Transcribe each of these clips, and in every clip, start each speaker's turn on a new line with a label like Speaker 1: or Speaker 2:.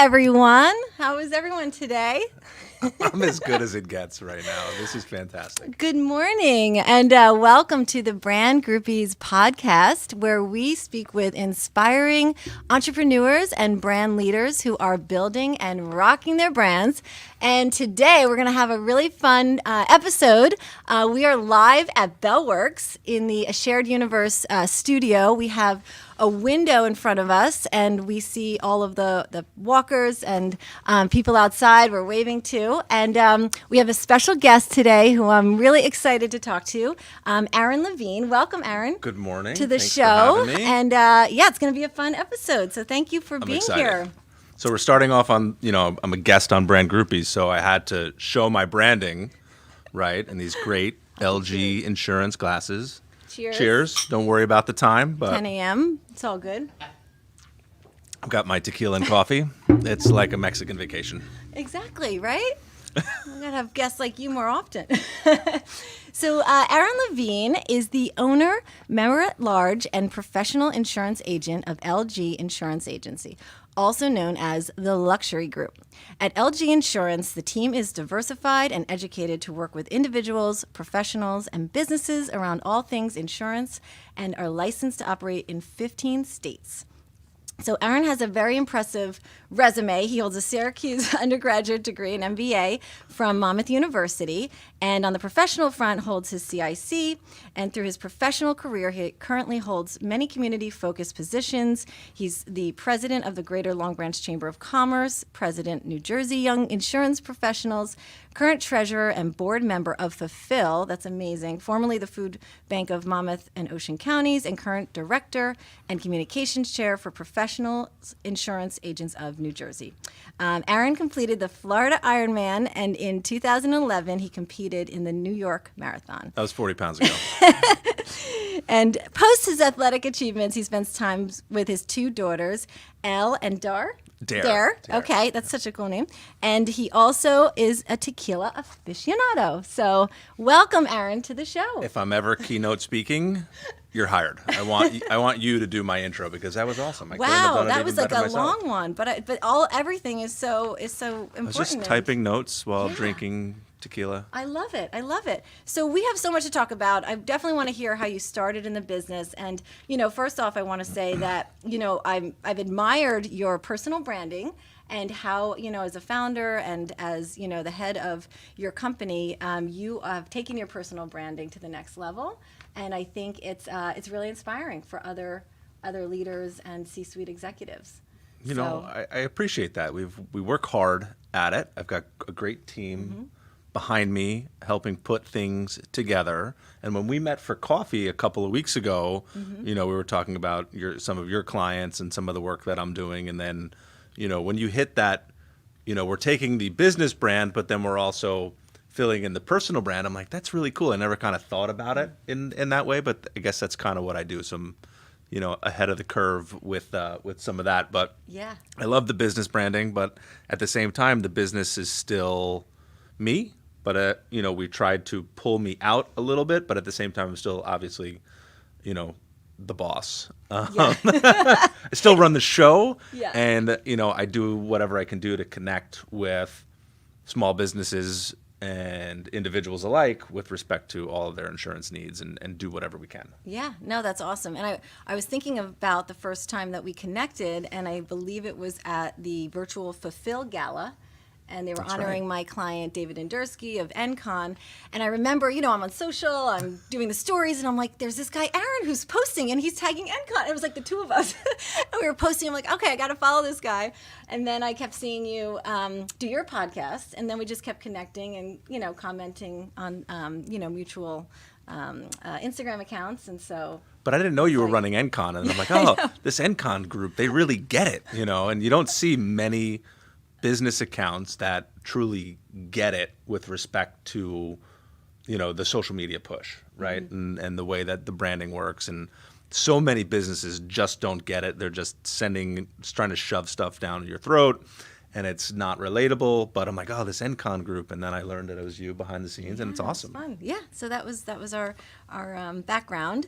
Speaker 1: everyone. How is everyone today?
Speaker 2: I'm as good as it gets right now. This is fantastic.
Speaker 1: Good morning, and welcome to the Brand Groupies Podcast, where we speak with inspiring entrepreneurs and brand leaders who are building and rocking their brands. And today we're going to have a really fun episode. We are live at Bellworks in the Shared Universe studio. We have a window in front of us, and we see all of the walkers and people outside we're waving to. And we have a special guest today who I'm really excited to talk to, Aaron Levine. Welcome, Aaron.
Speaker 2: Good morning.
Speaker 1: To the
Speaker 2: Thanks
Speaker 1: show.
Speaker 2: For having me.
Speaker 1: And it's going to be a fun episode. So thank you for being
Speaker 2: excited.
Speaker 1: here.
Speaker 2: So we're starting off on, I'm a guest on Brand Groupies, so I had to show my branding, right, and these great LG insurance glasses.
Speaker 1: Cheers.
Speaker 2: Cheers. Don't worry about the time. But
Speaker 1: 10 a.m. It's all good.
Speaker 2: I've got my tequila and coffee. It's like a Mexican vacation.
Speaker 1: Exactly, right? I'm going to have guests like you more often. So Aaron Levine is the owner, member at large, and professional insurance agent of LG Insurance Agency, also known as the Luxury Group. At LG Insurance, the team is diversified and educated to work with individuals, professionals, and businesses around all things insurance and are licensed to operate in 15 states. So Aaron has a very impressive resume. He holds a Syracuse undergraduate degree, an MBA from Monmouth University, and on the professional front holds his CIC. And through his professional career, he currently holds many community-focused positions. He's the president of the Greater Long Branch Chamber of Commerce, president, New Jersey Young Insurance Professionals, current treasurer and board member of Fulfill, that's amazing, formerly the Food Bank of Monmouth and Ocean Counties, and current director and communications chair for Professional Insurance Agents of New Jersey. Aaron completed the Florida Ironman, and in 2011, he competed in the New York Marathon.
Speaker 2: That was 40 pounds ago.
Speaker 1: And post his athletic achievements, he spends time with his two daughters, Elle and Dare.
Speaker 2: Dare.
Speaker 1: Okay, that's such a cool name. And he also is a tequila aficionado. So welcome, Aaron, to the show.
Speaker 2: If I'm ever keynote speaking, you're hired. I want you to do my intro because that was awesome. I couldn't have
Speaker 1: Wow,
Speaker 2: done it
Speaker 1: that
Speaker 2: even
Speaker 1: was like
Speaker 2: better
Speaker 1: a
Speaker 2: myself.
Speaker 1: long one, but everything is so important.
Speaker 2: I was just typing notes while
Speaker 1: Yeah.
Speaker 2: drinking tequila.
Speaker 1: I love it. So we have so much to talk about. I definitely want to hear how you started in the business. And, first off, I want to say that, I've admired your personal branding and how, as a founder and as, the head of your company, you have taken your personal branding to the next level. And I think it's really inspiring for other leaders and C-suite executives.
Speaker 2: I appreciate that. We work hard at it. I've got a great team behind me helping put things together. And when we met for coffee a couple of weeks ago, we were talking about some of your clients and some of the work that I'm doing. And then, when you hit that, we're taking the business brand, but then we're also filling in the personal brand. I'm like, that's really cool. I never kind of thought about it in that way, but I guess that's kind of what I do. So I'm, ahead of the curve with some of that. But
Speaker 1: yeah,
Speaker 2: I love the business branding, but at the same time, the business is still me. But, we tried to pull me out a little bit, but at the same time, I'm still obviously, the boss. I still run the show, and, I do whatever I can do to connect with small businesses and individuals alike with respect to all of their insurance needs and do whatever we can.
Speaker 1: Yeah, no, that's awesome. And I was thinking about the first time that we connected, and I believe it was at the virtual Fulfill Gala. And they were honoring my client, David Endersky of NCon. And I remember, I'm on social, I'm doing the stories, and I'm like, there's this guy, Aaron, who's posting, and he's tagging NCon. It was like the two of us. And we were posting. I'm like, okay, I got to follow this guy. And then I kept seeing you do your podcast. And then we just kept connecting and, commenting on, mutual Instagram accounts. And so...
Speaker 2: But I didn't know you were running NCon. And I'm like, this NCon group, they really get it, and you don't see many business accounts that truly get it with respect to, the social media push, right? And the way that the branding works. And so many businesses just don't get it. They're just trying to shove stuff down your throat, and it's not relatable. But I'm like, this NCon group. And then I learned that it was you behind the scenes, and it's awesome.
Speaker 1: It's fun. Yeah. So that was our background.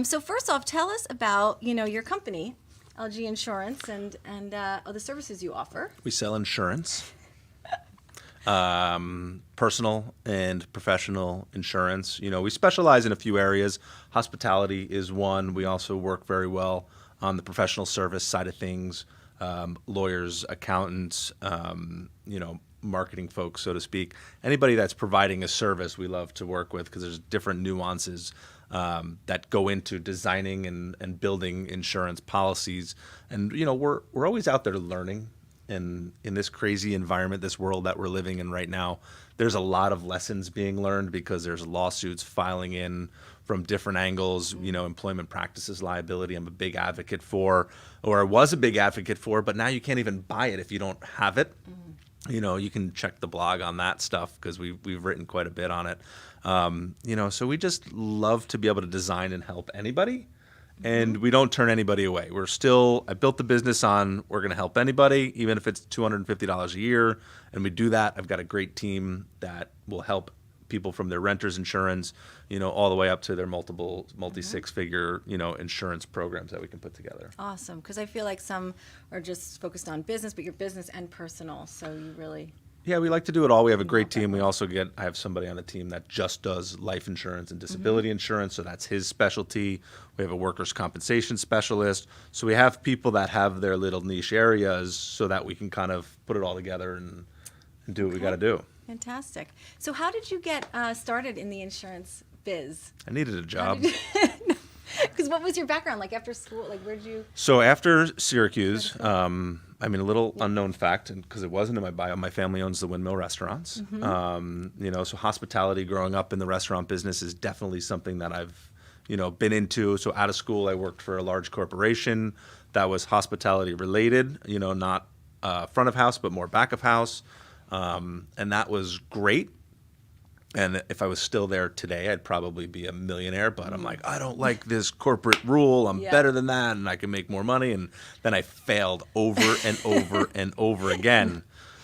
Speaker 1: So first off, tell us about, your company. LG Insurance and other services you offer.
Speaker 2: We sell insurance, personal and professional insurance. We specialize in a few areas. Hospitality is one. We also work very well on the professional service side of things, lawyers, accountants, marketing folks, so to speak. Anybody that's providing a service we love to work with because there's different nuances that go into designing and building insurance policies. And, we're always out there learning. And in this crazy environment, this world that we're living in right now, there's a lot of lessons being learned because there's lawsuits filing in from different angles, employment practices liability I'm a big advocate for, or I was a big advocate for, but now you can't even buy it if you don't have it. You can check the blog on that stuff because we've written quite a bit on it. So we just love to be able to design and help anybody. And we don't turn anybody away. I built the business on we're going to help anybody, even if it's $250 a year. And we do that. I've got a great team that will help people from their renter's insurance, all the way up to their multi-six-figure, insurance programs that we can put together.
Speaker 1: Awesome. Because I feel like some are just focused on business, but you're business and personal. So you really...
Speaker 2: Yeah, we like to do it all. We have a great team. I have somebody on the team that just does life insurance and disability insurance, so that's his specialty. We have a workers' compensation specialist. So we have people that have their little niche areas so that we can kind of put it all together and do what we got to do.
Speaker 1: Fantastic. So how did you get started in the insurance biz?
Speaker 2: I needed a job.
Speaker 1: Because what was your background? Like after school, where did you?
Speaker 2: So after Syracuse, a little unknown fact, because it wasn't in my bio, my family owns the Windmill Restaurants. So hospitality, growing up in the restaurant business is definitely something that I've, been into. So out of school, I worked for a large corporation that was hospitality related, not front of house, but more back of house. And that was great. And if I was still there today, I'd probably be a millionaire. But I'm like, I don't like this corporate rule. I'm better than that, and I can make more money. And then I failed over and over and over again.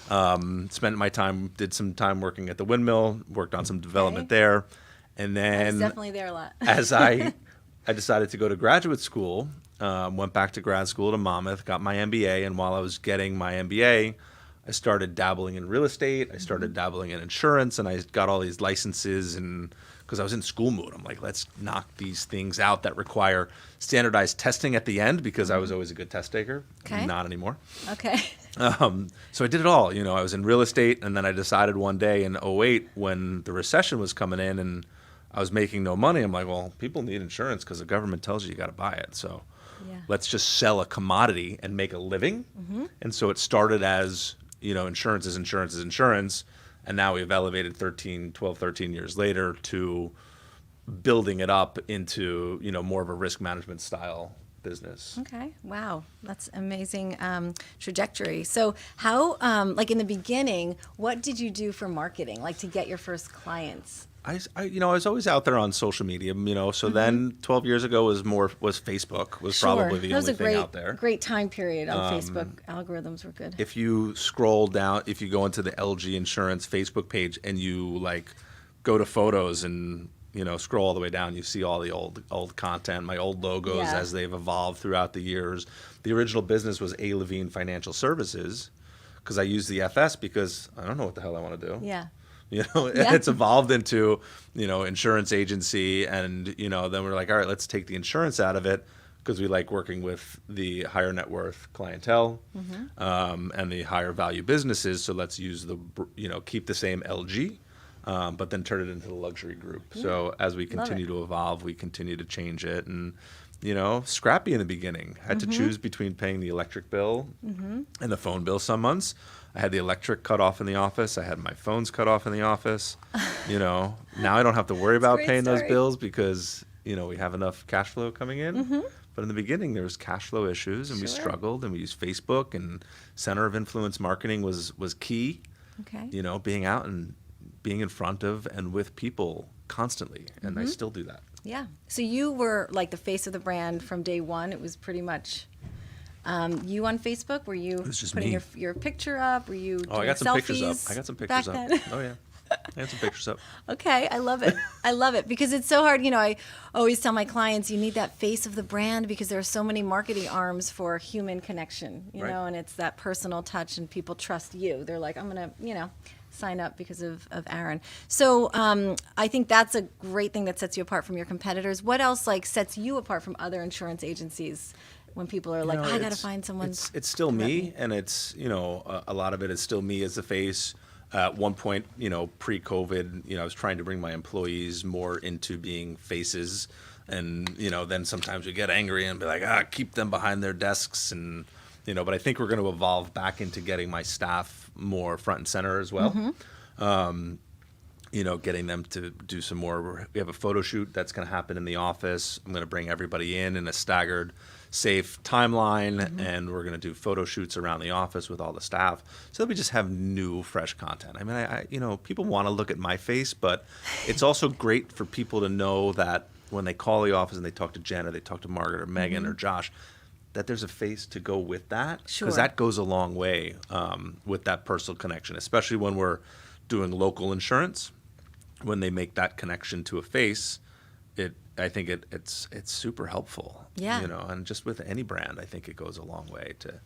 Speaker 2: Spent my time, did some time working at the Windmill, worked on some development there. And then
Speaker 1: I was definitely there a lot.
Speaker 2: as I decided to go to graduate school, went back to grad school to Monmouth, got my MBA. And while I was getting my MBA, I started dabbling in real estate. I started dabbling in insurance, and I got all these licenses. And because I was in school mode, I'm like, let's knock these things out that require standardized testing at the end, because I was always a good test taker.
Speaker 1: Okay.
Speaker 2: Not anymore.
Speaker 1: Okay.
Speaker 2: So I did it all. I was in real estate, and then I decided one day in 2008 when the recession was coming in and I was making no money, I'm like, well, people need insurance because the government tells you got to buy it. So let's just sell a commodity and make a living. And so it started as, insurance is insurance is insurance. And now we've elevated 12, 13 years later to building it up into, more of a risk management style business.
Speaker 1: Okay. Wow. That's amazing trajectory. So how, in the beginning, what did you do for marketing, to get your first clients?
Speaker 2: I was always out there on social media, so then 12 years ago was Facebook was probably the only thing out there.
Speaker 1: Great time period on Facebook. Algorithms were good.
Speaker 2: If you scroll down, if you go into the LG Insurance Facebook page and you go to photos and, scroll all the way down, you see all the old content, my old logos as they've evolved throughout the years. The original business was Aaron Levine Financial Services, because I use the FS because I don't know what the hell I want to do.
Speaker 1: Yeah.
Speaker 2: It's evolved into, insurance agency. And, then we're like, all right, let's take the insurance out of it because we like working with the higher net worth clientele and the higher value businesses. So let's use keep the same LG, but then turn it into the luxury group. Yeah. So as we continue to evolve, we continue to change it. And, scrappy in the beginning. Had to choose between paying the electric bill and the phone bill some months. I had the electric cut off in the office. I had my phones cut off in the office. Now I don't have to worry about paying those bills because, we have enough cash flow coming in. But in the beginning, there was cash flow issues, and we struggled, and we used Facebook, and center of influence marketing was key.
Speaker 1: Okay.
Speaker 2: Being out and being in front of and with people constantly, and I still do that.
Speaker 1: Yeah. So you were the face of the brand from day one. It was pretty much you on Facebook. Were you
Speaker 2: it was just
Speaker 1: putting
Speaker 2: me.
Speaker 1: your picture up? Were you doing
Speaker 2: I got some
Speaker 1: selfies
Speaker 2: pictures up. I got some pictures
Speaker 1: back
Speaker 2: up.
Speaker 1: then?
Speaker 2: Oh, yeah. And some pictures up.
Speaker 1: Okay, I love it. I love it because it's so hard. I always tell my clients you need that face of the brand because there are so many marketing arms for human connection,
Speaker 2: Right.
Speaker 1: and it's that personal touch and people trust you. They're like, I'm going to, sign up because of Aaron. So I think that's a great thing that sets you apart from your competitors. What else sets you apart from other insurance agencies when people are like, I got to find someone?
Speaker 2: It's still me, and it's, a lot of it is still me as the face. At one point, pre-COVID, I was trying to bring my employees more into being faces. And, then sometimes we get angry and be like, keep them behind their desks. And, but I think we're going to evolve back into getting my staff more front and center as well. Getting them to do some more. We have a photo shoot that's going to happen in the office. I'm going to bring everybody in a staggered, safe timeline, and we're going to do photo shoots around the office with all the staff so that we just have new, fresh content. I mean, I people want to look at my face, but it's also great for people to know that when they call the office and they talk to Jen or they talk to Margaret or Megan or Josh, that there's a face to go with that, because that goes a long way with that personal connection, especially when we're doing local insurance. When they make that connection to a face, I think it's super helpful.
Speaker 1: Yeah.
Speaker 2: And just with any brand, I think it goes a long way to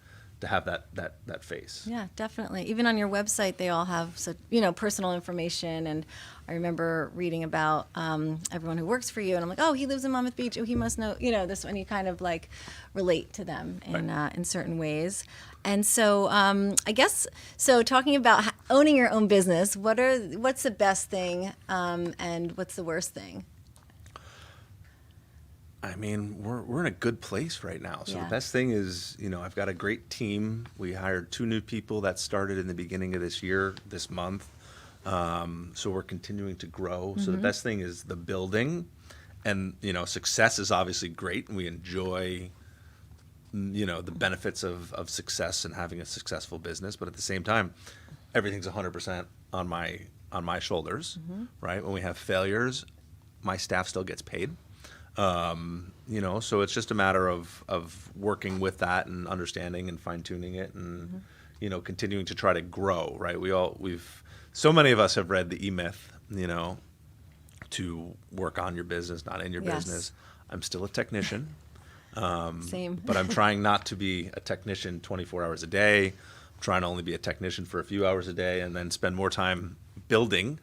Speaker 2: have that face.
Speaker 1: Yeah, definitely. Even on your website, they all have such, personal information. And I remember reading about everyone who works for you, and I'm like, oh, he lives in Monmouth Beach. Oh, he must know, this one. You kind of relate to them in certain ways. And so I guess, talking about owning your own business, what's the best thing and what's the worst thing?
Speaker 2: I mean, we're in a good place right now. So
Speaker 1: Yeah.
Speaker 2: The best thing is, I've got a great team. We hired 2 new people that started in the beginning of this month. So we're continuing to grow. So the best thing is the building, and, success is obviously great, and we enjoy, the benefits of success and having a successful business. But at the same time, everything's 100% on my shoulders, right? When we have failures, my staff still gets paid. So it's just a matter of working with that and understanding and fine tuning it and, continuing to try to grow, right? So many of us have read the E-Myth, to work on your business, not in your business. I'm still a technician.
Speaker 1: Same.
Speaker 2: But I'm trying not to be a technician 24 hours a day. I'm trying to only be a technician for a few hours a day and then spend more time building.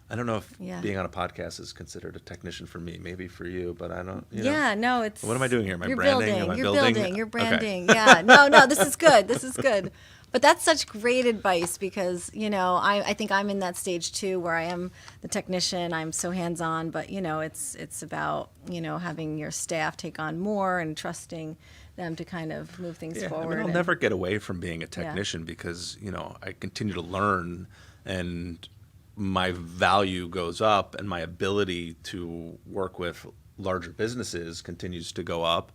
Speaker 2: I don't know if being on a podcast is considered a technician for me. Maybe for you, but I don't.
Speaker 1: No, it's.
Speaker 2: What am I doing here? Am I
Speaker 1: you're
Speaker 2: branding?
Speaker 1: Building,
Speaker 2: Am I
Speaker 1: you're
Speaker 2: building?
Speaker 1: You're
Speaker 2: Okay.
Speaker 1: branding. Yeah. No, this is good. This is good. But that's such great advice because, I think I'm in that stage too where I am the technician. I'm so hands-on, but, it's about, having your staff take on more and trusting them to kind of move things forward.
Speaker 2: I'll never get away from being a technician because, I continue to learn and my value goes up and my ability to work with larger businesses continues to go up.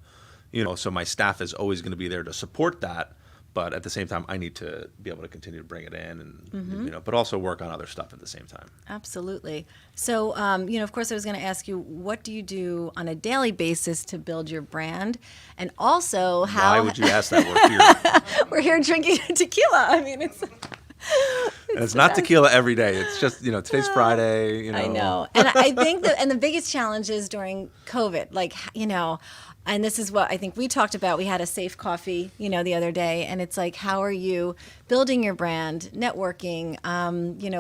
Speaker 2: So my staff is always going to be there to support that. But at the same time, I need to be able to continue to bring it in and, but also work on other stuff at the same time.
Speaker 1: Absolutely. So, of course, I was going to ask you, what do you do on a daily basis to build your brand? And also, how...
Speaker 2: Why would you ask that?
Speaker 1: We're here drinking tequila. I mean, it's
Speaker 2: not tequila every day. It's just, today's Friday,
Speaker 1: I know. And I think the biggest challenge is during COVID, and this is what I think we talked about. We had a safe coffee, the other day, and it's like, how are you building your brand, networking?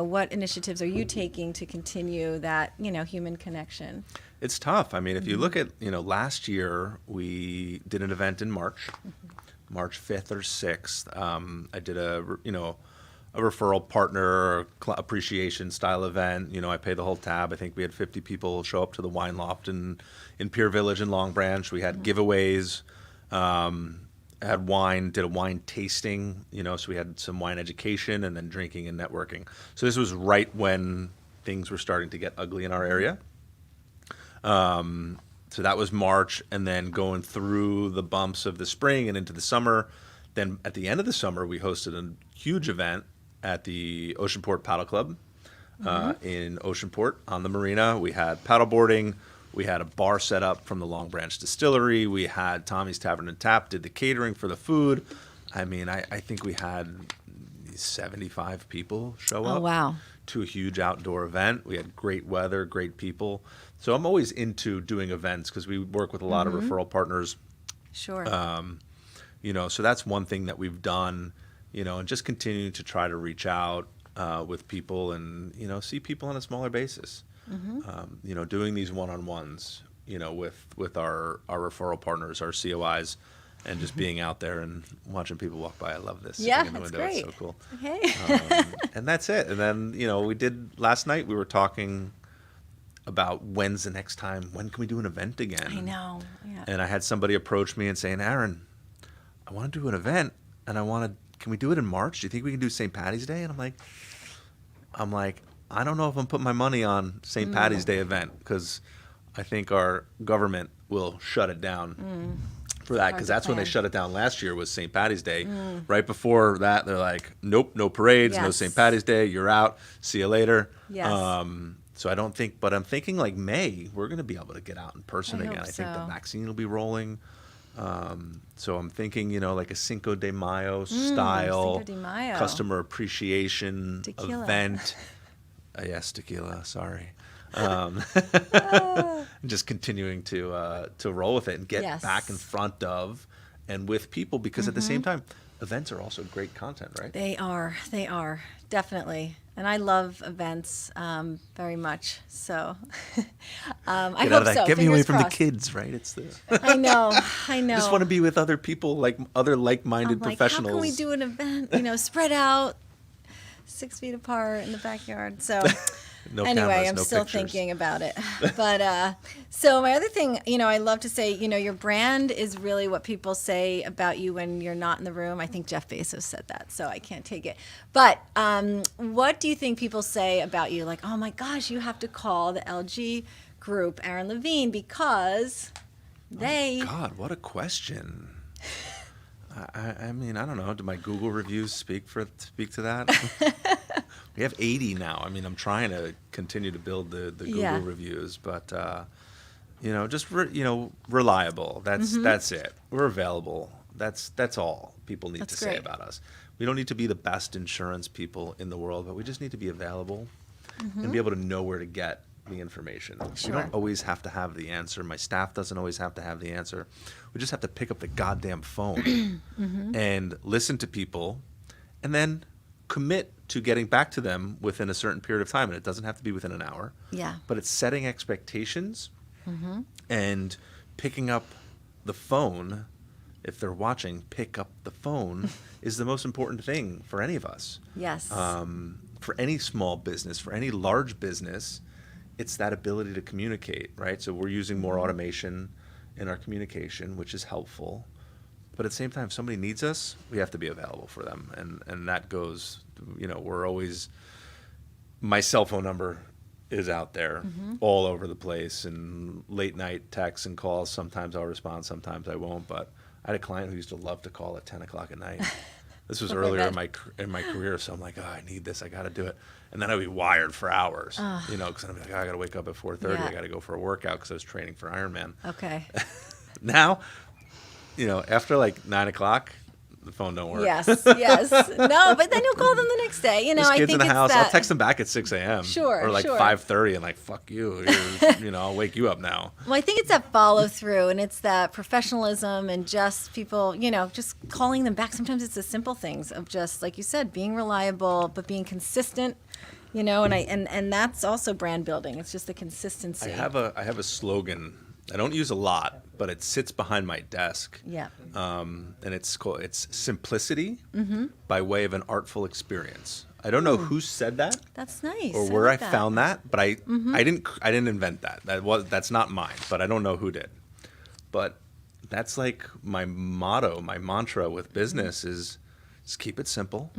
Speaker 1: What initiatives are you taking to continue that, human connection?
Speaker 2: It's tough. I mean, if you look at, last year we did an event in March 5th or 6th. I did a referral partner appreciation style event. I paid the whole tab. I think we had 50 people show up to the wine loft in Pier Village in Long Branch. We had giveaways, had wine, did a wine tasting, so we had some wine education and then drinking and networking. So this was right when things were starting to get ugly in our area. So that was March, and then going through the bumps of the spring and into the summer. Then at the end of the summer, we hosted a huge event at the Oceanport Paddle Club in Oceanport on the marina. We had paddleboarding. We had a bar set up from the Long Branch Distillery. We had Tommy's Tavern and Tap, did the catering for the food. I mean, I think we had 75 people show up.
Speaker 1: Oh, wow.
Speaker 2: to a huge outdoor event. We had great weather, great people. So I'm always into doing events because we work with a lot of referral partners.
Speaker 1: Sure.
Speaker 2: So that's one thing that we've done, and just continuing to try to reach out with people and, see people on a smaller basis. Doing these one-on-ones, with our referral partners, our COIs, and just being out there and watching people walk by. I love this.
Speaker 1: Yeah,
Speaker 2: Sitting in the
Speaker 1: that's
Speaker 2: window.
Speaker 1: great.
Speaker 2: It's so cool.
Speaker 1: Okay.
Speaker 2: And that's it. And then, we did last night, we were talking about when's the next time, when can we do an event again?
Speaker 1: I know. Yeah.
Speaker 2: And I had somebody approach me and saying, Aaron, I want to do an event and can we do it in March? Do you think we can do St. Patty's Day? And I'm like, I don't know if I'm putting my money on St. Patty's Day event because I think our government will shut it down for that, because that's when they shut it down last year was St. Patty's Day. Right before that, they're like, nope, no parades, no St. Patty's Day, you're out, see you later.
Speaker 1: Yes.
Speaker 2: So I don't think, but I'm thinking like May, we're going to be able to get out in person again.
Speaker 1: Hope
Speaker 2: I think the
Speaker 1: so.
Speaker 2: vaccine will be rolling. So I'm thinking, like a Cinco de Mayo style
Speaker 1: Cinco de Mayo.
Speaker 2: customer appreciation
Speaker 1: Tequila.
Speaker 2: event. Yes, tequila, sorry. Just continuing to roll with it and get back in front of and with people, because at the same time, events are also great content, right?
Speaker 1: They are definitely, and I love events very much. So I
Speaker 2: Get
Speaker 1: hope
Speaker 2: out of that.
Speaker 1: so.
Speaker 2: Get me away
Speaker 1: Fingers
Speaker 2: from the
Speaker 1: crossed.
Speaker 2: kids, right? It's the.
Speaker 1: I know.
Speaker 2: I just want to be with other people, like other like-minded
Speaker 1: I'm like,
Speaker 2: professionals.
Speaker 1: how can we do an event? Spread out, 6 feet apart in the backyard. So.
Speaker 2: No
Speaker 1: anyway,
Speaker 2: cameras,
Speaker 1: I'm
Speaker 2: no
Speaker 1: still
Speaker 2: pictures.
Speaker 1: thinking about it. But so my other thing, I love to say, your brand is really what people say about you when you're not in the room. I think Jeff Bezos said that, so I can't take it. But what do you think people say about you? Like, oh my gosh, you have to call the LG group Aaron Levine because they.
Speaker 2: Oh God, what a question. I mean, I don't know. Do my Google reviews speak to that? We have 80 now. I mean, I'm trying to continue to build the Google reviews, but just reliable. That's it. We're available. That's all people need to say about us. We don't need to be the best insurance people in the world, but we just need to be available and be able to know where to get the information.
Speaker 1: Sure.
Speaker 2: We don't always have to have the answer. My staff doesn't always have to have the answer. We just have to pick up the goddamn phone and listen to people and then commit to getting back to them within a certain period of time. And it doesn't have to be within an hour.
Speaker 1: Yeah.
Speaker 2: But it's setting expectations and picking up the phone. If they're watching, pick up the phone is the most important thing for any of us.
Speaker 1: Yes.
Speaker 2: For any small business, for any large business, it's that ability to communicate, right? So we're using more automation in our communication, which is helpful. But at the same time, if somebody needs us, we have to be available for them. And that goes, we're always, my cell phone number is out there all over the place, and late night texts and calls. Sometimes I'll respond, sometimes I won't. But I had a client who used to love to call at 10 o'clock at night. This was earlier in my career, so I'm like, I need this, I got to do it. And then I'd be wired for hours, because I'd be like, I got to wake up at 4:30, I got to go for a workout because I was training for Ironman.
Speaker 1: Okay.
Speaker 2: Now, after like 9 o'clock, the phone don't work.
Speaker 1: Yes. No, but then you'll call them the next day.
Speaker 2: There's
Speaker 1: I
Speaker 2: kids
Speaker 1: think
Speaker 2: in the
Speaker 1: it's
Speaker 2: house.
Speaker 1: that.
Speaker 2: I'll text them back at 6 a.m.
Speaker 1: Sure,
Speaker 2: or like
Speaker 1: sure.
Speaker 2: 5:30 and like, fuck you. I'll wake you up now.
Speaker 1: Well, I think it's that follow through, and it's that professionalism, and just people, just calling them back. Sometimes it's the simple things of just, like you said, being reliable, but being consistent. And that's also brand building. It's just the consistency.
Speaker 2: I have a slogan. I don't use a lot, but it sits behind my desk.
Speaker 1: Yeah.
Speaker 2: And it's simplicity by way of an artful experience. I don't know who said that.
Speaker 1: That's nice.
Speaker 2: Or where
Speaker 1: like
Speaker 2: I
Speaker 1: that.
Speaker 2: found that, but I didn't invent that. That's not mine, but I don't know who did. But that's like my motto, my mantra with business is just keep it simple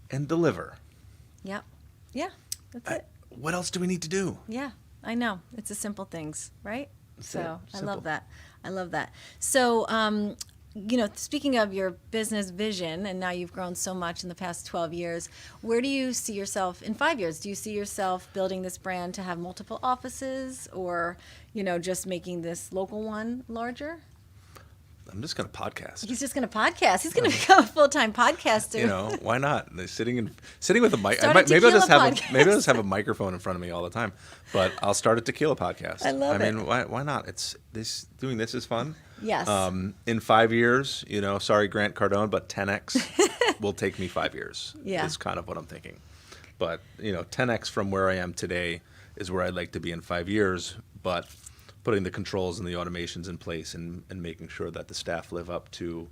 Speaker 2: and deliver.
Speaker 1: Yep. Yeah. That's it.
Speaker 2: What else do we need to do?
Speaker 1: Yeah. I know. It's the simple things, right? So I
Speaker 2: Simple.
Speaker 1: love that. So, speaking of your business vision, and now you've grown so much in the past 12 years, where do you see yourself in 5 years? Do you see yourself building this brand to have multiple offices, or, just making this local one larger?
Speaker 2: I'm just going to podcast.
Speaker 1: He's just going to podcast. He's going to become a full-time podcaster.
Speaker 2: You know, why not? Sitting with a mic. Maybe I'll just have a microphone in front of me all the time. But I'll start a tequila podcast.
Speaker 1: I love it.
Speaker 2: I mean, why not? Doing this is fun.
Speaker 1: Yes.
Speaker 2: In 5 years, you know, sorry, Grant Cardone, but 10x will take me 5 years.
Speaker 1: Yeah.
Speaker 2: Is kind of what I'm thinking. But, you know, 10x from where I am today is where I'd like to be in 5 years. But putting the controls and the automations in place and making sure that the staff live up to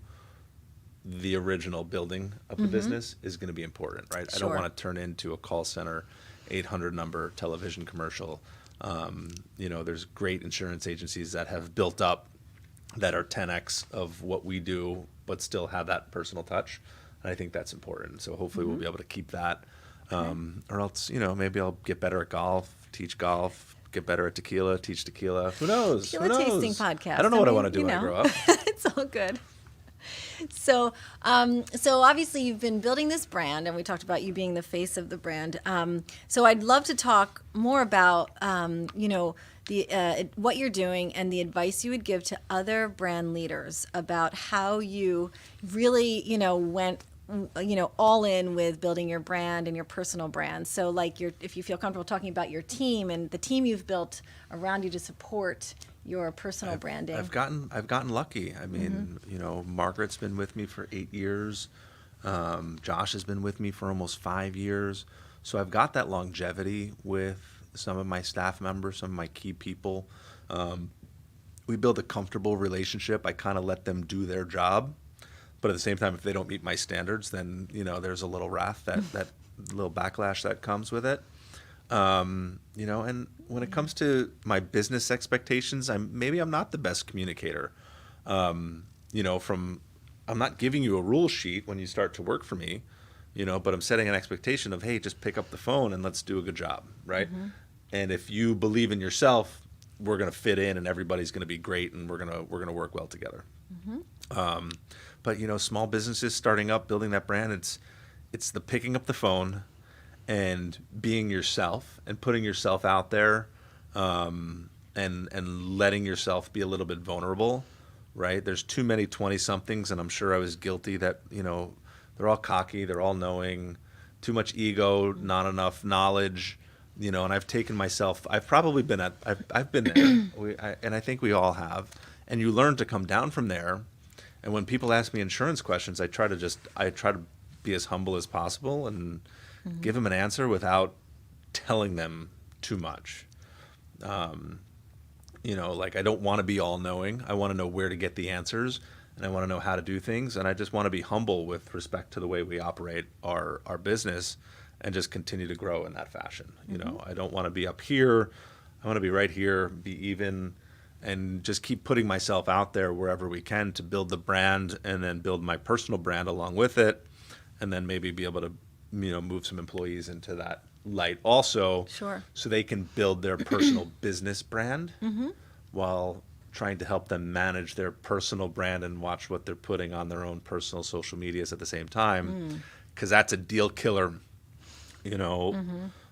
Speaker 2: the original building of the business is going to be important, right?
Speaker 1: Sure.
Speaker 2: I don't want to turn into a call center 800 number television commercial. You know, there's great insurance agencies that have built up that are 10x of what we do, but still have that personal touch. And I think that's important. So hopefully we'll be able to keep that. Or else, you know, maybe I'll get better at golf, teach golf, get better at tequila, teach tequila. Who knows?
Speaker 1: Tequila tasting podcast.
Speaker 2: I don't know what I want to do when I grow up.
Speaker 1: It's all good. So obviously you've been building this brand, and we talked about you being the face of the brand. So I'd love to talk more about, you know, what you're doing and the advice you would give to other brand leaders about how you really, you know, went, you know, all in with building your brand and your personal brand. So like if you feel comfortable talking about your team and the team you've built around you to support your personal branding.
Speaker 2: I've gotten lucky. I mean, you know, Margaret's been with me for 8 years. Josh has been with me for almost 5 years. So I've got that longevity with some of my staff members, some of my key people. We build a comfortable relationship. I kind of let them do their job. But at the same time, if they don't meet my standards, then, you know, there's a little wrath, that little backlash that comes with it. You know, and when it comes to my business expectations, I'm not the best communicator. You know, I'm not giving you a rule sheet when you start to work for me, you know, but I'm setting an expectation of, hey, just pick up the phone and let's do a good job, right? And if you believe in yourself, we're going to fit in and everybody's going to be great and we're going to work well together. But, you know, small businesses starting up, building that brand, it's the picking up the phone and being yourself and putting yourself out there, and letting yourself be a little bit vulnerable, right? There's too many 20-somethings, and I'm sure I was guilty that, you know, they're all cocky, they're all knowing, too much ego, not enough knowledge, you know, and I've taken myself, I've probably been I've been there, and I think we all have, and you learn to come down from there. And when people ask me insurance questions, I try to be as humble as possible and give them an answer without telling them too much. You know, like I don't want to be all knowing. I want to know where to get the answers, and I want to know how to do things. And I just want to be humble with respect to the way we operate our business and just continue to grow in that fashion. You know, I don't want to be up here. I want to be right here, be even, and just keep putting myself out there wherever we can to build the brand and then build my personal brand along with it, and then maybe be able to, you know, move some employees into that light also.
Speaker 1: Sure.
Speaker 2: So they can build their personal business brand while trying to help them manage their personal brand and watch what they're putting on their own personal social medias at the same time, because that's a deal killer, you know.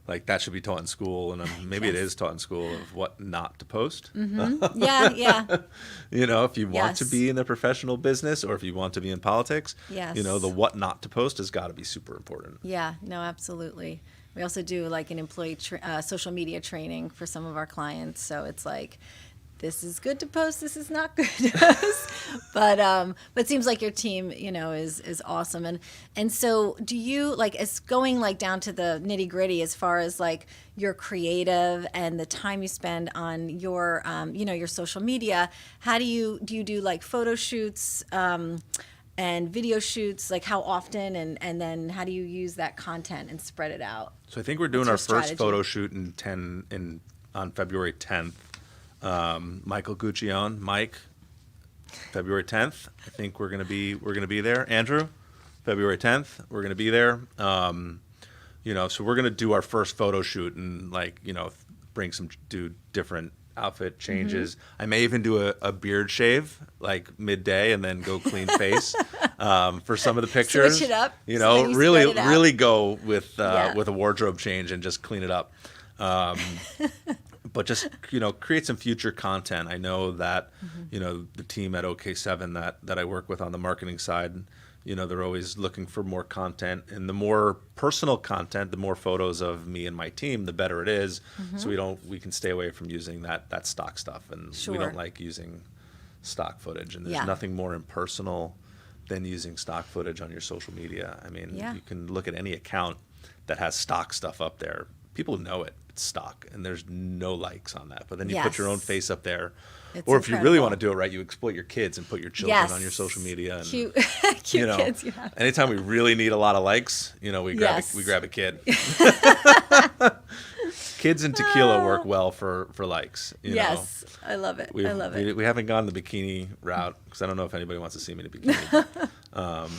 Speaker 2: Like that should be taught in school, and maybe it is taught in school of what not to post.
Speaker 1: Yeah.
Speaker 2: You know, if you want to be in the professional business or if you want to be in politics, you know, the what not to post has got to be super important.
Speaker 1: Yeah, no, absolutely. We also do like an employee social media training for some of our clients. So it's like, this is good to post, this is not good to post. But it seems like your team, you know, is awesome. And so do you, like, as going like down to the nitty gritty as far as like your creative and the time you spend on your, you know, your social media, do you do like photo shoots and video shoots, like how often, and then how do you use that content and spread it out?
Speaker 2: So I think we're doing our first photo shoot on February 10th. Michael Guccione, Mike, February 10th. I think we're gonna be there. Andrew, February 10th, we're gonna be there. You know, so we're gonna do our first photo shoot and, like, you know, do different outfit changes. I may even do a beard shave like midday and then go clean face for some of the pictures.
Speaker 1: Switch it up.
Speaker 2: You know,
Speaker 1: so
Speaker 2: really go with a wardrobe change and just clean it up. but just, create some future content. I know that, the team at OK7 that I work with on the marketing side, they're always looking for more content, and the more personal content, the more photos of me and my team, the better it is. So we can stay away from using that stock stuff, and we don't like using stock footage, and there's nothing more impersonal than using stock footage on your social media. I mean, you can look at any account that has stock stuff up there. People know it's stock, and there's no likes on that. But then you put your own face up there.
Speaker 1: It's
Speaker 2: or if
Speaker 1: incredible.
Speaker 2: you really want to do it right, you exploit your kids and put your children on your social media. And,
Speaker 1: cute kids. Yeah.
Speaker 2: Anytime we really need a lot of likes, we grab a kid. Kids and tequila work well for likes.
Speaker 1: Yes, I love it. I love it.
Speaker 2: We haven't gone the bikini route because I don't know if anybody wants to see me in a bikini.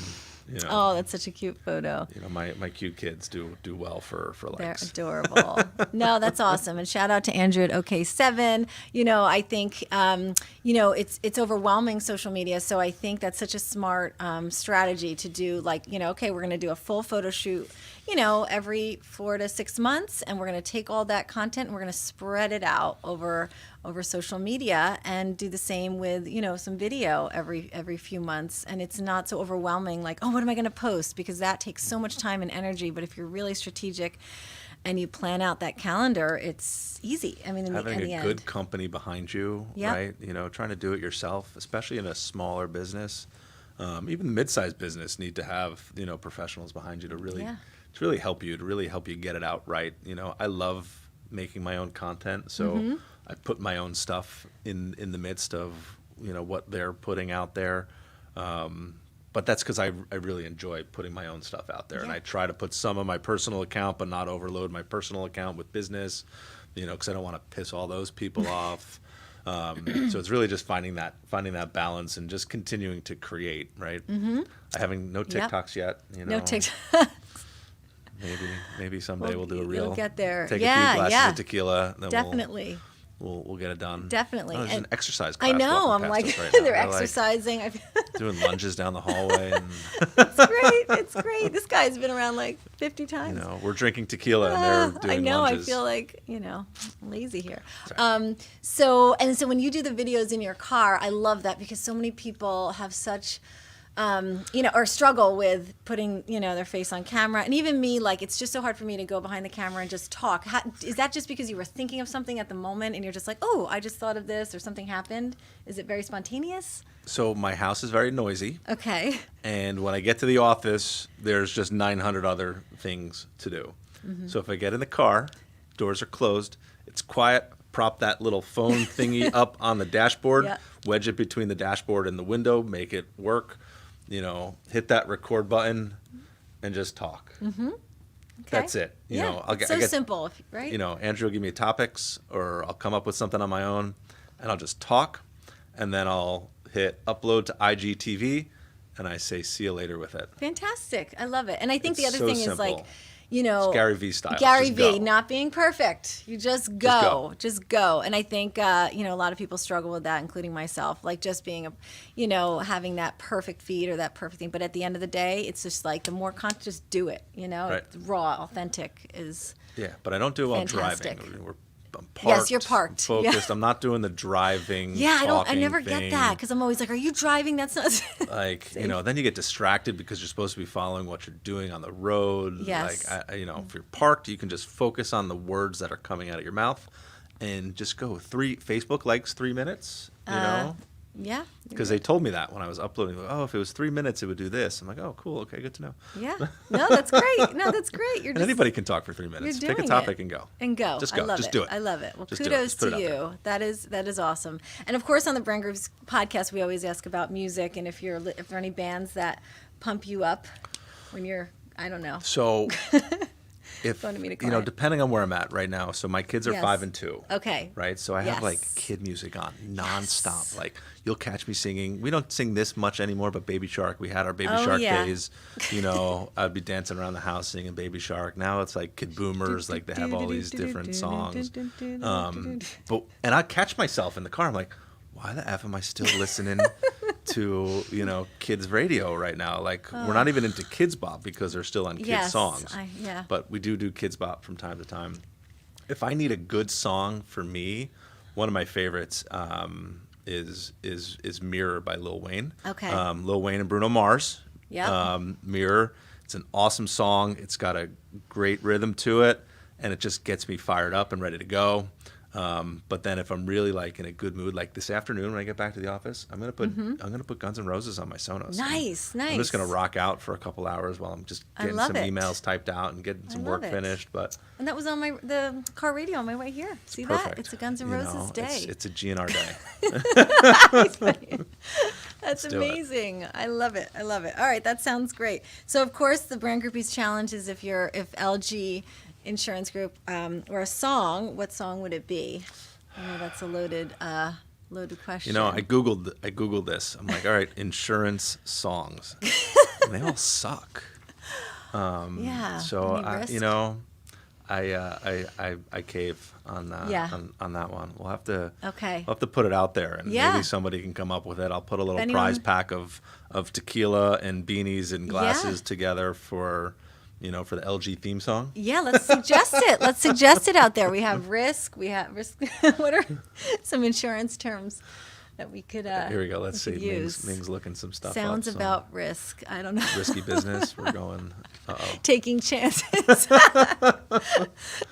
Speaker 1: Oh, that's such a cute photo.
Speaker 2: My cute kids do well for likes.
Speaker 1: They're adorable. No, that's awesome. And shout out to Andrew at OK7. I think, it's overwhelming, social media. So I think that's such a smart strategy to do, okay, we're going to do a full photo shoot, every 4 to 6 months. And we're going to take all that content and we're going to spread it out over social media, and do the same with, some video every few months. And it's not so overwhelming, like, oh, what am I going to post? Because that takes so much time and energy. But if you're really strategic and you plan out that calendar, it's easy. I mean,
Speaker 2: having
Speaker 1: in the
Speaker 2: a
Speaker 1: end.
Speaker 2: good company behind you, right? Trying to do it yourself, especially in a smaller business. Even the mid-sized business need to have, professionals behind you to really help you, get it out right. I love making my own content, so I put my own stuff in the midst of, what they're putting out there. But that's because I really enjoy putting my own stuff out there. And I try to put some of my personal account, but not overload my personal account with business, because I don't want to piss all those people off. So it's really just finding that balance and just continuing to create, right? I haven't no TikToks yet.
Speaker 1: No TikToks.
Speaker 2: Maybe someday we'll do a reel.
Speaker 1: You'll get there.
Speaker 2: Take a few glasses of tequila. Then
Speaker 1: definitely.
Speaker 2: We'll get it done.
Speaker 1: Definitely.
Speaker 2: Oh, there's an exercise class.
Speaker 1: I know.
Speaker 2: walking
Speaker 1: I'm
Speaker 2: past
Speaker 1: like,
Speaker 2: us right now.
Speaker 1: they're exercising.
Speaker 2: Doing lunges down the hallway. And,
Speaker 1: It's great. It's great. This guy's been around like 50 times.
Speaker 2: We're drinking tequila and they're doing
Speaker 1: I know.
Speaker 2: lunges.
Speaker 1: I feel like, lazy here. So when you do the videos in your car, I love that because so many people have such or struggle with putting, their face on camera. And even me, it's just so hard for me to go behind the camera and just talk. Is that just because you were thinking of something at the moment and you're just like, oh, I just thought of this or something happened? Is it very spontaneous?
Speaker 2: So my house is very noisy.
Speaker 1: Okay.
Speaker 2: And when I get to the office, there's just 900 other things to do. So if I get in the car, doors are closed, it's quiet, prop that little phone thingy up on the dashboard, wedge it between the dashboard and the window, make it work. Hit that record button and just talk. Okay. That's it.
Speaker 1: I get simple, right?
Speaker 2: Andrew will give me topics, or I'll come up with something on my own, and I'll just talk, and then I'll hit upload to IGTV, and I say see you later with it.
Speaker 1: Fantastic. I love it. And I think the other
Speaker 2: so
Speaker 1: thing
Speaker 2: simple.
Speaker 1: is
Speaker 2: It's Gary V style.
Speaker 1: Gary
Speaker 2: Just
Speaker 1: V,
Speaker 2: go.
Speaker 1: not being perfect. You just go. Just go. And I think, a lot of people struggle with that, including myself, just being, having that perfect feed or that perfect thing. But at the end of the day, it's just the more content, just do it,
Speaker 2: Right.
Speaker 1: It's raw, authentic is
Speaker 2: Yeah, but I don't do it while
Speaker 1: fantastic.
Speaker 2: driving. I'm parked,
Speaker 1: Yes, you're parked.
Speaker 2: focused.
Speaker 1: Yeah.
Speaker 2: I'm not doing the driving.
Speaker 1: I never
Speaker 2: thing.
Speaker 1: get that because I'm always like, are you driving? That's not.
Speaker 2: Then you get distracted because you're supposed to be following what you're doing on the road.
Speaker 1: Yes.
Speaker 2: If you're parked, you can just focus on the words that are coming out of your mouth and just go. Facebook likes 3 minutes,
Speaker 1: Yeah.
Speaker 2: Because they told me that when I was uploading. If it was 3 minutes, it would do this. I'm like, oh, cool. Okay, good to know.
Speaker 1: Yeah. No, that's great. No, that's great.
Speaker 2: And anybody can talk for 3 minutes.
Speaker 1: You're
Speaker 2: Pick a
Speaker 1: doing
Speaker 2: topic
Speaker 1: it.
Speaker 2: and go.
Speaker 1: And go.
Speaker 2: Just go.
Speaker 1: I love
Speaker 2: Just
Speaker 1: it.
Speaker 2: do it.
Speaker 1: I love it. Well,
Speaker 2: Just do it.
Speaker 1: kudos
Speaker 2: Just put
Speaker 1: to
Speaker 2: it out
Speaker 1: you. That is awesome. And of course, on the Brain Grooves podcast, we always ask about music and if there are any bands that pump you up when you're, I don't know.
Speaker 2: So, if
Speaker 1: Don't mean to cry.
Speaker 2: depending on where I'm at right now. So my kids are
Speaker 1: Yes.
Speaker 2: 5 and 2.
Speaker 1: Okay.
Speaker 2: Right. So I have
Speaker 1: Yes.
Speaker 2: kid music on nonstop.
Speaker 1: Yes.
Speaker 2: You'll catch me singing. We don't sing this much anymore, but Baby Shark. We had our Baby
Speaker 1: Oh,
Speaker 2: Shark
Speaker 1: yeah.
Speaker 2: days. I'd be dancing around the house singing Baby Shark. Now it's Kid Boomers. They have all these different songs. And I catch myself in the car. I'm like, why the F am I still listening to, kids radio right now? We're not even into Kids Bop because they're still on kids songs.
Speaker 1: Yeah.
Speaker 2: But we do Kids Bop from time to time. If I need a good song for me, one of my favorites is "Mirror" by Lil Wayne.
Speaker 1: Okay.
Speaker 2: Lil Wayne and Bruno Mars.
Speaker 1: Yeah.
Speaker 2: "Mirror." It's an awesome song. It's got a great rhythm to it, and it just gets me fired up and ready to go. But then if I'm really like in a good mood, like this afternoon when I get back to the office, I'm gonna put Guns N' Roses on my Sonos.
Speaker 1: Nice.
Speaker 2: I'm just gonna rock out for a couple hours while I'm just getting some emails typed out and getting some work finished. But
Speaker 1: and that was on the car radio on my way here. See
Speaker 2: perfect.
Speaker 1: that? It's a Guns N' Roses day.
Speaker 2: It's a GNR day.
Speaker 1: That's amazing. I love it. All right, that sounds great. So of course the Brand Groupies Challenge is if LG Insurance Group or a song, what song would it be? I know that's a loaded question.
Speaker 2: I googled this. I'm like, all right, insurance songs, and they all suck.
Speaker 1: Yeah.
Speaker 2: So I cave on on that one. We'll have to put it out there, and maybe somebody can come up with it. I'll put a little prize pack of tequila and beanies and glasses together for the LG theme song.
Speaker 1: Yeah, let's suggest it. Let's suggest it out there. We have risk. What are some insurance terms that we could
Speaker 2: Here we go. Let's see.
Speaker 1: Use.
Speaker 2: Ming's looking some stuff
Speaker 1: Sounds
Speaker 2: up.
Speaker 1: about risk. I don't know.
Speaker 2: Risky business. We're going.
Speaker 1: Taking Chances.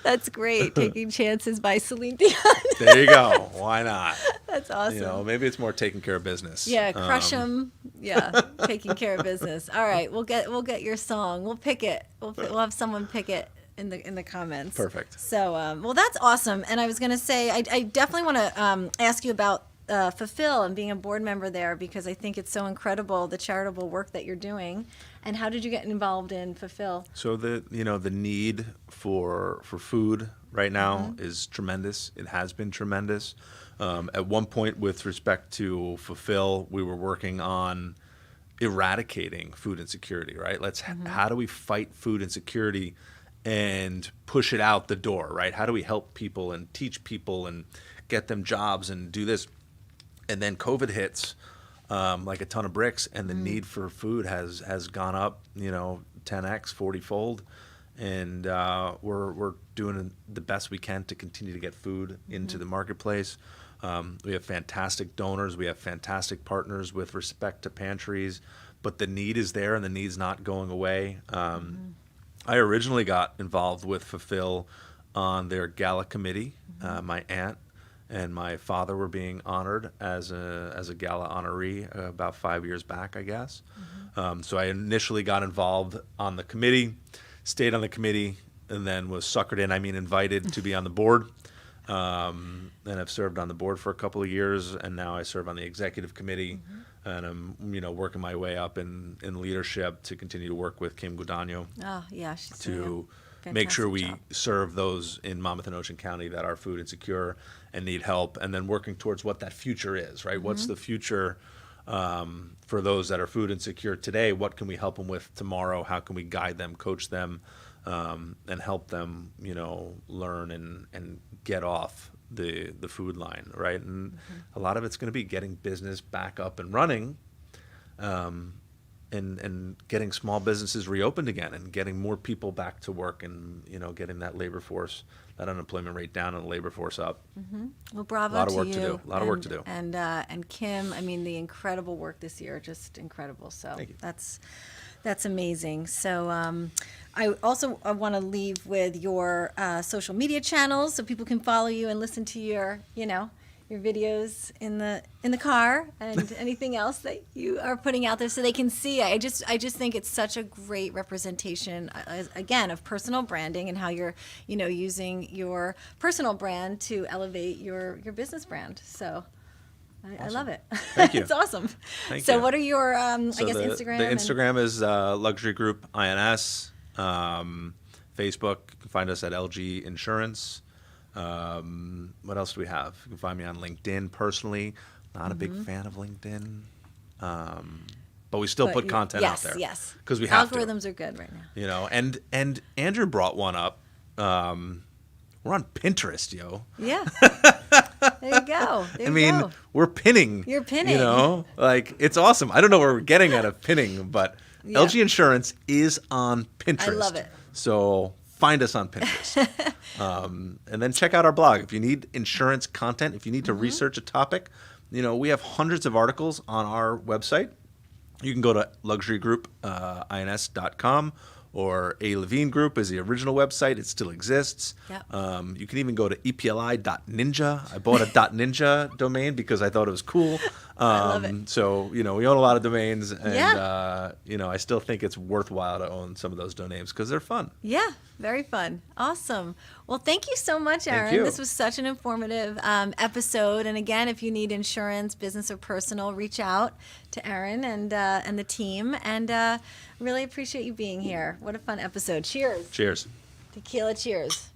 Speaker 1: That's great. Taking Chances by Celine Dion.
Speaker 2: There you go. Why not?
Speaker 1: That's awesome.
Speaker 2: Maybe it's more taking care of business.
Speaker 1: Yeah, crush 'em. Yeah, taking care of business. All right, we'll get your song. We'll pick it. We'll have someone pick it in the comments.
Speaker 2: Perfect.
Speaker 1: So, well, that's awesome. And I was going to say, I definitely want to ask you about Fulfill and being a board member there, because I think it's so incredible, the charitable work that you're doing. And how did you get involved in Fulfill?
Speaker 2: So the need for food right now is tremendous. It has been tremendous. At one point, with respect to Fulfill, we were working on eradicating food insecurity. Right? How do we fight food insecurity and push it out the door? Right? How do we help people and teach people and get them jobs and do this? And then COVID hits like a ton of bricks, and the need for food has gone up, 10x, 40-fold. And we're doing the best we can to continue to get food into the marketplace. We have fantastic donors. We have fantastic partners with respect to pantries. But the need is there, and the need's not going away. I originally got involved with Fulfill on their gala committee. My aunt and my father were being honored as a gala honoree about 5 years back, I guess. So I initially got involved on the committee, stayed on the committee, and then was suckered in, invited to be on the board. And I've served on the board for a couple of years, and now I serve on the executive committee. And I'm, working my way up in leadership to continue to work with Kim Guadagno.
Speaker 1: Oh, yeah, she's
Speaker 2: to make sure we serve those in Monmouth and Ocean County that are food insecure and need help, and then working towards what that future is, right? What's the future for those that are food insecure today? What can we help them with tomorrow? How can we guide them, coach them, and help them, learn and get off the food line, right? And a lot of it's going to be getting business back up and running, and getting small businesses reopened again, and getting more people back to work, and getting that labor force, that unemployment rate down, and the labor force up.
Speaker 1: Well, bravo to you.
Speaker 2: A lot of work to do.
Speaker 1: And Kim, the incredible work this year, just incredible. So
Speaker 2: thank you.
Speaker 1: That's amazing. So I also want to leave with your social media channels so people can follow you and listen to your videos in the car and anything else that you are putting out there so they can see. I just think it's such a great representation, again, of personal branding and how you're using your personal brand to elevate your business brand. So I love it.
Speaker 2: Thank you.
Speaker 1: It's awesome.
Speaker 2: Thank
Speaker 1: so
Speaker 2: you.
Speaker 1: What are your Instagram?
Speaker 2: The Instagram is Luxury Group INS. Facebook, you can find us at LG Insurance. What else do we have? You can find me on LinkedIn personally. Not a big fan of LinkedIn, but we still put content out there.
Speaker 1: Yes,
Speaker 2: because we have
Speaker 1: algorithms are good right now.
Speaker 2: And Andrew brought one up. We're on Pinterest, yo.
Speaker 1: Yeah. There you go.
Speaker 2: We're pinning.
Speaker 1: You're pinning.
Speaker 2: It's awesome. I don't know where we're getting out of pinning, but LG Insurance is on Pinterest.
Speaker 1: I love it.
Speaker 2: So find us on Pinterest. And then check out our blog. If you need insurance content, if you need to research a topic, we have hundreds of articles on our website. You can go to luxurygroupins.com, or A. Levine Group is the original website. It still exists.
Speaker 1: Yep.
Speaker 2: You can even go to epli.ninja. I bought a .ninja domain because I thought it was cool.
Speaker 1: I love it.
Speaker 2: So, we own a lot of domains, and, I still think it's worthwhile to own some of those domains because they're fun.
Speaker 1: Yeah, very fun. Awesome. Well, thank you so much, Aaron.
Speaker 2: Thank you.
Speaker 1: This was such an informative episode. And again, if you need insurance, business or personal, reach out to Aaron and the team. And really appreciate you being here. What a fun episode. Cheers.
Speaker 2: Cheers.
Speaker 1: Tequila cheers.